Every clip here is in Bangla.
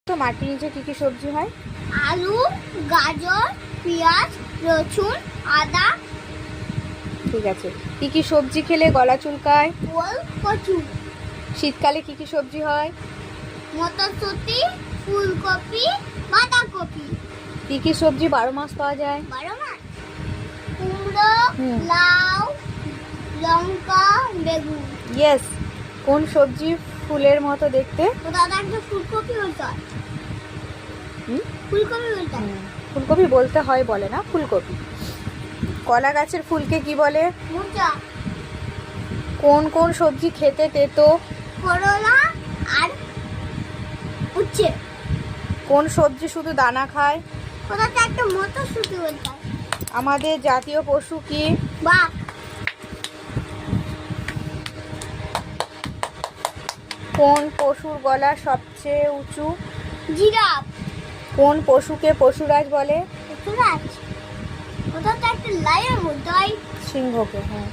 তো মাটির নিচে কি কি সবজি হয়? আলু, গাজর, পেঁয়াজ, রসুন, আদা। ঠিক আছে। কি কি সবজি খেলে গলা চুলকায়? ওল, কচু। শীতকালে কি কি সবজি হয়? মটরশুঁটি, ফুলকপি, বাঁধাকপি। কি কি সবজি 12 মাস পাওয়া যায়? 12 মাস। কুমড়ো, হুম। লাউ, লঙ্কা, বেগুন। ইয়েস। কোন সবজি ফুলের মতো দেখতে? তো দাদা একটা ফুলকপি বলতে হয়। হুম? ফুলকপি বলতে হয়। ফুলকপি বলতে হয় বলে না, ফুলকপি। কলা গাছের ফুলকে কি বলে? মোচা। কোন কোন সবজি খেতে তেতো? করলা আর উচ্ছে। কোন সবজি শুধু দানা খায়? কোথাতে একটা মটরশুঁটি বলতে হয়। আমাদের জাতীয় পশু কি? বাঘ। কোন পশুর গলা সবচেয়ে উঁচু? জিরাফ। কোন পশুকে পশুরাজ বলে? পশুরাজ। কোথাতে একটা লায়ন বলতে হয়। সিংহকে। হ্যাঁ।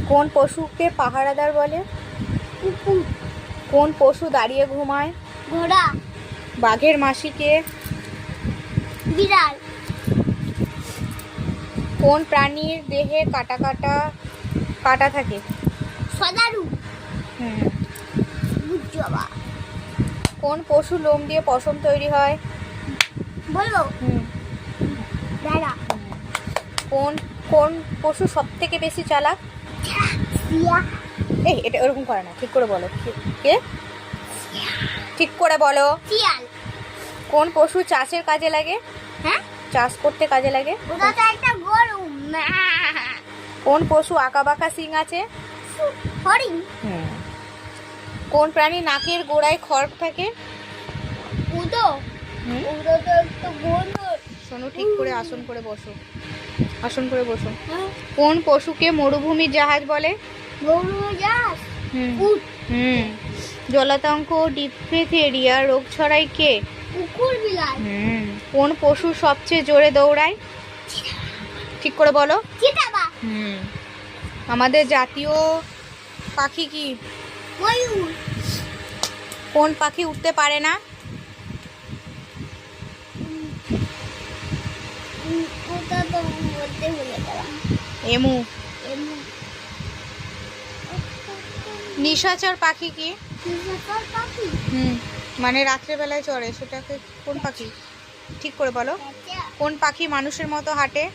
কোন পশুকে পাহারাদার বলে? কুকুর। কোন পশু দাঁড়িয়ে ঘুমায়? ঘোড়া। বাঘের মাসিকে? বিড়াল। কোন প্রাণীর দেহে কাটা কাটা কাটা থাকে? সজারু। হুম। বুঝবা। কোন পশু লোম দিয়ে পশম তৈরি হয়? বলো। হুম। দাঁড়া। কোন কোন পশু সব থেকে বেশি চালাক? শিয়া। এই এটা ওরকম করে না, ঠিক করে বলো। কে? ঠিক করে বলো। শিয়াল। কোন পশু চাষের কাজে লাগে? হ্যাঁ? চাষ করতে কাজে লাগে? কোথাতে একটা গরু। কোন পশু আঁকা বাঁকা শিং আছে? হরিণ। কোন প্রাণী নাকের গোড়ায় খড় থাকে? উদো। হুম? উদো তো একটু গোল। শোনো, ঠিক করে আসন করে বসো। আসন করে বসো। কোন পশুকে মরুভূমির জাহাজ বলে? গরু জাহাজ। হুম। উট। হুম। জলাতঙ্ক ও ডিপথেরিয়া রোগ ছড়ায় কে? কুকুর, বিড়াল। কোন পশু সবচেয়ে জোরে দৌড়ায়? ঠিক করে বলো। চিতাবাঘ। আমাদের জাতীয় পাখি কি? ময়ূর। কোন পাখি উঠতে পারে না? ওটা তো বলতে ভুলে গেলাম। এমু। এমন। নিশাচর পাখি কি? নিশাচর পাখি। মানে রাত্রেবেলায় চড়ে, সেটাকে কোন পাখি? ঠিক করে বলো। কোন পাখি মানুষের মতো হাঁটে?